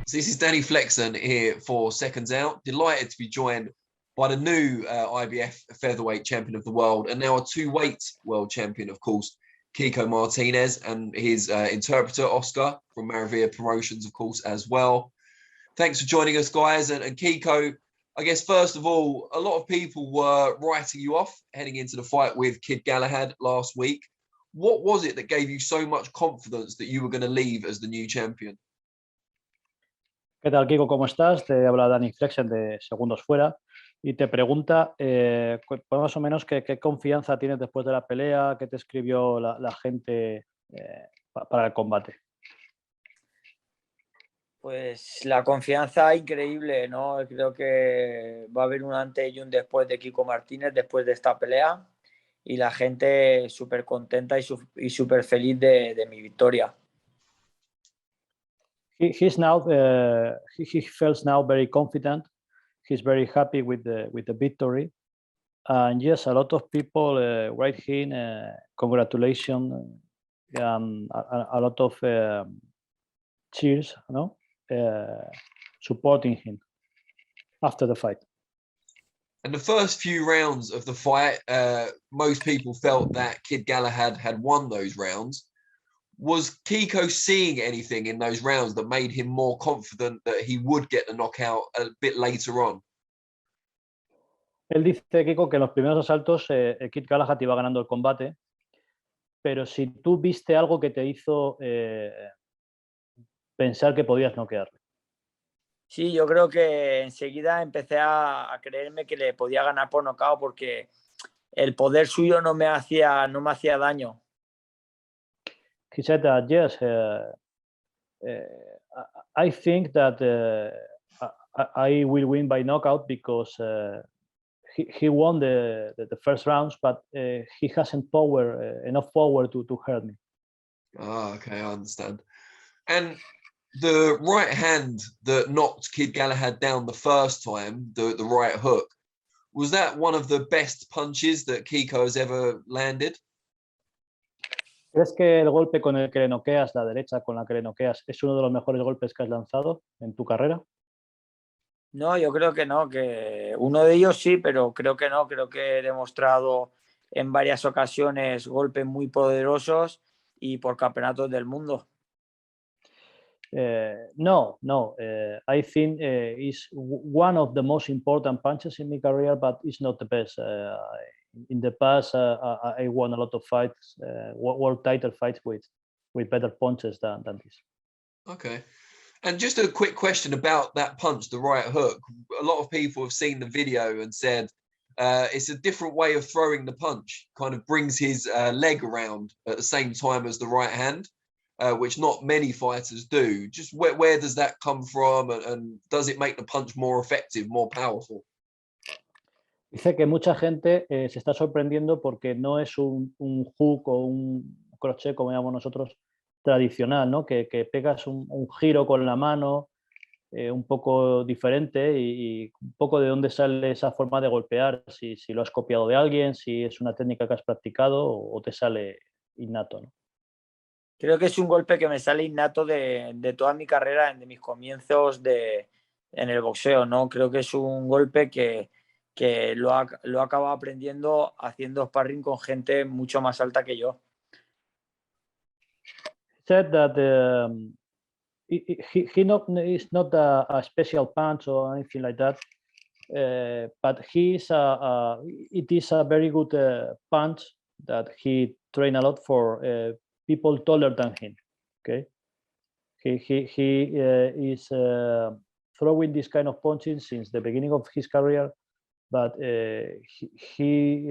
So this is Danny Flexen here for Seconds Out. Delighted to be joined by the new IBF featherweight champion of the world and now a two-weight world champion, of course, Kiko Martinez, and his interpreter, Oscar, from Maravilla Promotions, of course, as well. Thanks for joining us, guys. And Kiko, I guess, first of all, a lot of people were writing you off heading into the fight with Kid Galahad last week. What was it that gave you so much confidence that you were going to leave as the new champion? ¿Qué tal, Kiko? ¿Cómo estás? Te habla Danny Flexen de Segundos Fuera y te pregunta más o menos qué confianza tienes después de la pelea, qué te escribió la gente para el combate. Pues la confianza increíble, ¿no? Creo que va a haber un antes y un después de Kiko Martínez después de esta pelea y la gente súper contenta y súper feliz de mi victoria. He's now he feels now very confident. He's very happy with the victory, and yes, a lot of people write him congratulations, and a lot of cheers, supporting him after the fight. And the first few rounds of the fight, most people felt that Kid Galahad had won those rounds. Was Kiko seeing anything in those rounds that made him more confident that he would get the knockout a bit later on? Él dice, Kiko, que en los primeros asaltos Kid Galahad iba ganando el combate, pero si tú viste algo que te hizo pensar que podías noquearle. Sí, yo creo que enseguida empecé a creerme que le podía ganar por nocaut porque el poder suyo no me hacía daño. He said that, yes, I think that I will win by knockout because he won the first rounds, but he hasn't enough power to hurt me. Oh, okay, I understand. And the right hand that knocked Kid Galahad down the first time, the right hook, was that one of the best punches that Kiko has ever landed? ¿Crees que el golpe con el que le noqueas, la derecha con la que le noqueas, es uno de los mejores golpes que has lanzado en tu carrera? No, yo creo que no, que uno de ellos sí, pero creo que no. Creo que he demostrado en varias ocasiones golpes muy poderosos y por campeonatos del mundo. No. I think it's one of the most important punches in my career, but it's not the best. In the past, I won a lot of fights, world title fights with better punches than this. Okay. And just a quick question about that punch, the right hook. A lot of people have seen the video and said it's a different way of throwing the punch. Kind of brings his leg around at the same time as the right hand, which not many fighters do. Just where does that come from, and does it make the punch more effective, more powerful? Dice que mucha gente se está sorprendiendo porque no es un hook o un crochet, como llamamos nosotros, tradicional, ¿no? Que pegas un giro con la mano un poco diferente y un poco de dónde sale esa forma de golpear, si lo has copiado de alguien, si es una técnica que has practicado o te sale innato, ¿no? Creo que es un golpe que me sale innato de toda mi carrera, de mis comienzos en el boxeo, ¿no? Creo que es un golpe que lo he acabado aprendiendo haciendo sparring con gente mucho más alta que yo. Said that is not a special punch or anything like that, but it is a very good punch that he trained a lot for people taller than him. Okay, he is throwing this kind of punching since the beginning of his career, but he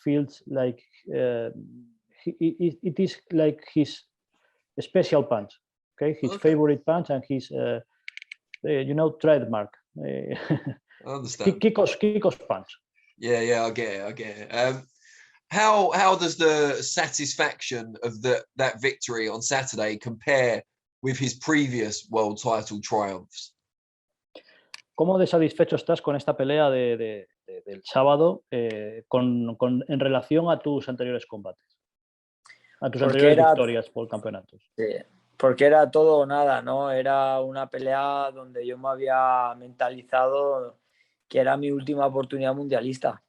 feels like it is like his special punch, okay, his favorite punch and his trademark. I understand. Kiko's punch. Yeah, I get it. How does the satisfaction of that victory on Saturday compare with his previous world title triumphs? ¿Cómo de satisfecho estás con esta pelea del sábado en relación a tus anteriores combates? A tus anteriores victorias por campeonatos. Sí, porque era todo o nada, ¿no? Era una pelea donde yo me había mentalizado que era mi última oportunidad mundialista.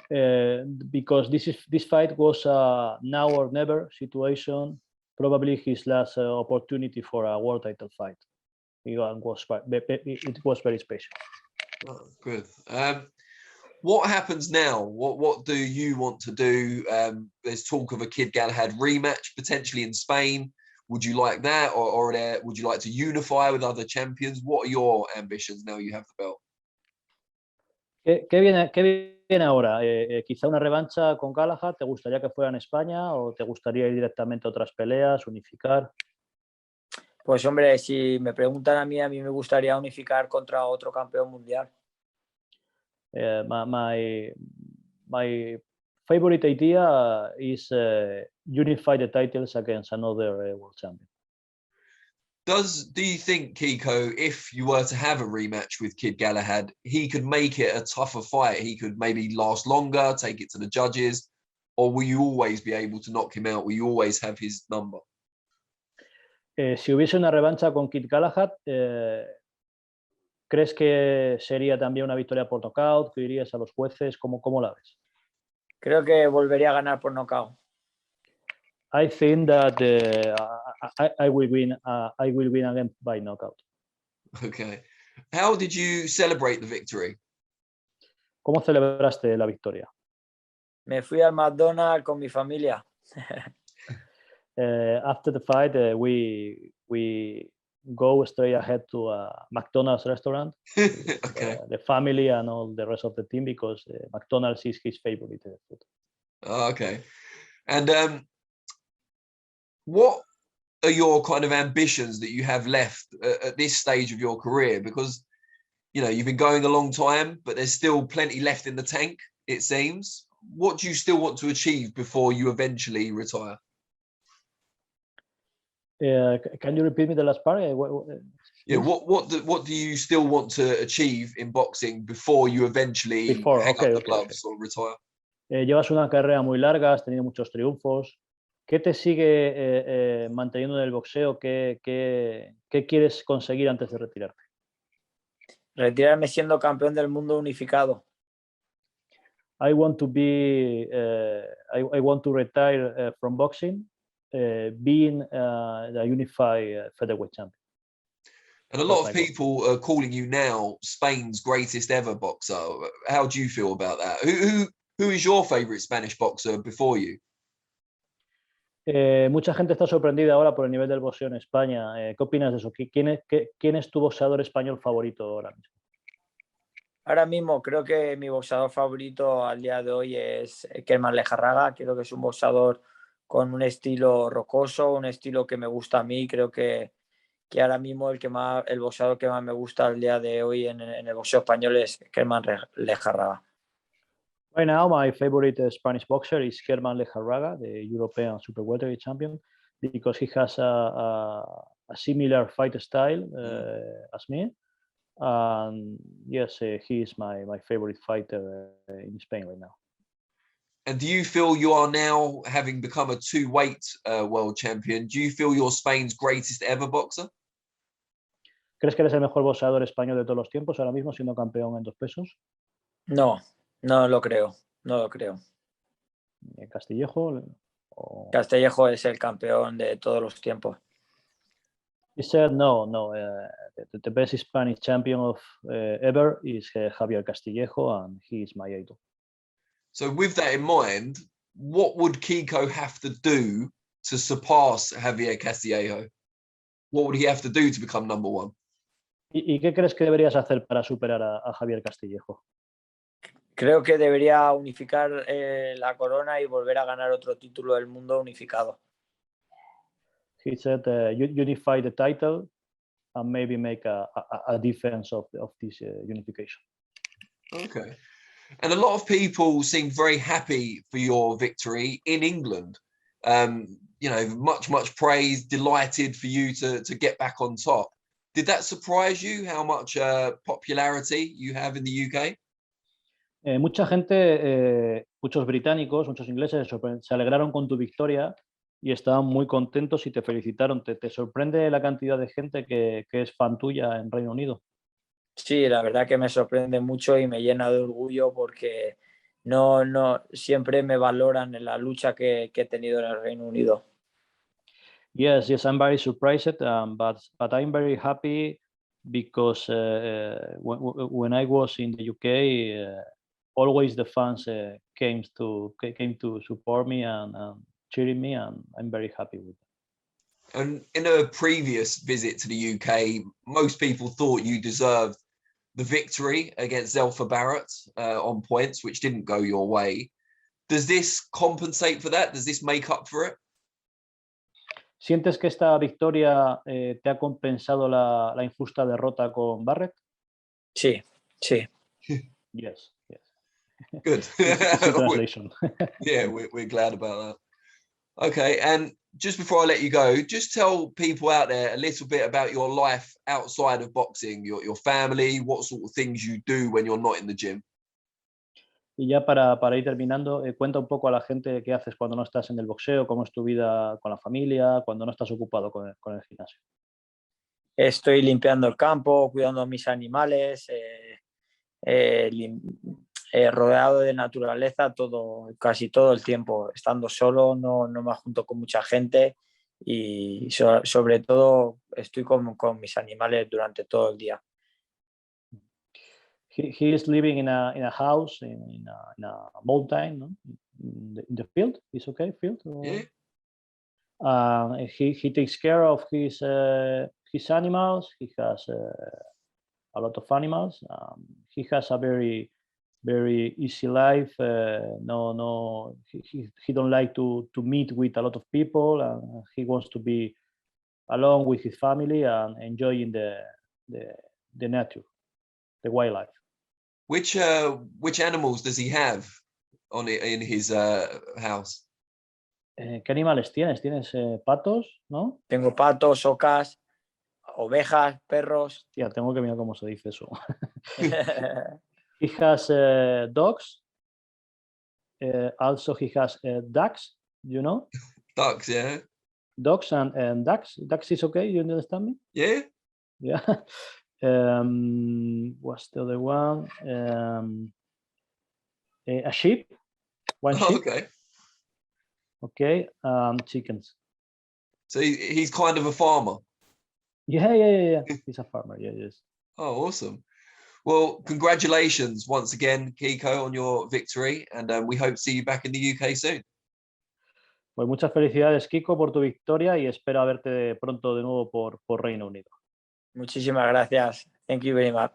Because this fight was a now or never situation, probably his last opportunity for a world title fight. It was very special. Oh, good. What happens now? What do you want to do? There's talk of a Kid Galahad rematch potentially in Spain. Would you like that, or would you like to unify with other champions? What are your ambitions now you have the belt? ¿Qué viene ahora? Quizá una revancha con Galahad. ¿Te gustaría que fuera en España o te gustaría ir directamente a otras peleas, unificar? Pues hombre, si me preguntan a mí me gustaría unificar contra otro campeón mundial. My favorite idea is unify the titles against another world champion. Do you think, Kiko, if you were to have a rematch with Kid Galahad, he could make it a tougher fight? He could maybe last longer, take it to the judges, or will you always be able to knock him out? Will you always have his number? Si hubiese una revancha con Kid Galahad, ¿crees que sería también una victoria por nocaut? ¿Que irías a los jueces? ¿Cómo la ves? Creo que volvería a ganar por nocaut. I think that I will win. I will win again by knockout. Okay. How did you celebrate the victory? ¿Cómo celebraste la victoria? Me fui al McDonald's con mi familia. After the fight, we go straight ahead to a McDonald's restaurant. Okay. The family and all the rest of the team, because McDonald's is his favorite food. Okay. And what are your kind of ambitions that you have left at this stage of your career? Because, you know, you've been going a long time, but there's still plenty left in the tank, it seems. What do you still want to achieve before you eventually retire? Can you repeat me the last part? Yeah, what do you still want to achieve in boxing before you eventually hang up the gloves or retire? Llevas una carrera muy larga, has tenido muchos triunfos. ¿Qué te sigue manteniendo en el boxeo? ¿Qué quieres conseguir antes de retirarte? Retirarme siendo campeón del mundo unificado. I want to be. I want to retire from boxing, being the unified featherweight champion. And a lot of people are calling you now Spain's greatest ever boxer. How do you feel about that? Who is your favorite Spanish boxer before you? Mucha gente está sorprendida ahora por el nivel del boxeo en España. ¿Qué opinas de eso? ¿Quién es tu boxeador español favorito ahora mismo? Ahora mismo creo que mi boxeador favorito al día de hoy es Kerman Lejarraga. Creo que es un boxeador con un estilo rocoso, un estilo que me gusta a mí. Creo que ahora mismo el boxeador que más me gusta al día de hoy en el boxeo español es Kerman Lejarraga. Right now, my favorite Spanish boxer is Germán Lejarraga, the European super welterweight champion, because he has a similar fight style as me. And yes, he is my favorite fighter in Spain right now. And do you feel you are now, having become a two-weight world champion, do you feel you're Spain's greatest ever boxer? ¿Crees que eres el mejor boxeador español de todos los tiempos ahora mismo, siendo campeón en 2 pesos? No lo creo. ¿Castillejo? Castellejo es el campeón de todos los tiempos. He said no. The best Spanish champion of ever is Javier Castiello, and he is my idol. So with that in mind, what would Kiko have to do to surpass Javier Castiello? What would he have to do to become number one? ¿Y qué crees que deberías hacer para superar a Javier Castiello? Creo que debería unificar la corona y volver a ganar otro título del mundo unificado. He said unify the title and maybe make a defense of this unification. Okay. And a lot of people seem very happy for your victory in England. You know, much praise, delighted for you to get back on top. Did that surprise you, how much popularity you have in the UK? Mucha gente, muchos británicos, muchos ingleses se alegraron con tu victoria y estaban muy contentos y te felicitaron. ¿Te sorprende la cantidad de gente que es fan tuya en Reino Unido? Sí, la verdad que me sorprende mucho y me llena de orgullo porque no siempre me valoran en la lucha que he tenido en el Reino Unido. Yes, I'm very surprised, but I'm very happy because when I was in the UK, always the fans came to support me and cheering me, and I'm very happy with it. And in a previous visit to the UK, most people thought you deserved the victory against Zelfa Barrett on points, which didn't go your way. Does this compensate for that? Does this make up for it? ¿Sientes que esta victoria te ha compensado la injusta derrota con Barrett? Sí, sí. Yes. Good. Easy translation. Yeah, we're glad about that. Okay, and just before I let you go, just tell people out there a little bit about your life outside of boxing, your family, what sort of things you do when you're not in the gym. Y ya para ir terminando, cuenta un poco a la gente qué haces cuando no estás en el boxeo, cómo es tu vida con la familia, cuando no estás ocupado con el gimnasio. Estoy limpiando el campo, cuidando a mis animales, rodeado de naturaleza casi todo el tiempo. Estando solo, no me junto con mucha gente y sobre todo estoy con mis animales durante todo el día. He is living in a house in a mountain, no? In the field. Is okay, field? Yeah. He takes care of his animals. He has a lot of animals. He has a very easy life. He don't like to meet with a lot of people, and he wants to be alone with his family and enjoying the nature, the wildlife. Which animals does he have in his house? ¿Qué animales tienes? ¿Tienes patos, no? Tengo patos, ocas, ovejas, perros. Ya, tengo que mirar cómo se dice eso. He has dogs. Also, he has ducks, you know? Ducks, yeah. Dogs and ducks. Ducks is okay, you understand me? Yeah. Yeah. What's the other one? A sheep. One sheep. Okay. Okay. Chickens. So he's kind of a farmer. Yeah. He's a farmer. Yeah, yes. Oh, awesome. Well, congratulations once again, Kiko, on your victory, and we hope to see you back in the UK soon. Pues muchas felicidades, Kiko, por tu victoria y espero verte pronto de nuevo por Reino Unido. Muchísimas gracias. Thank you very much.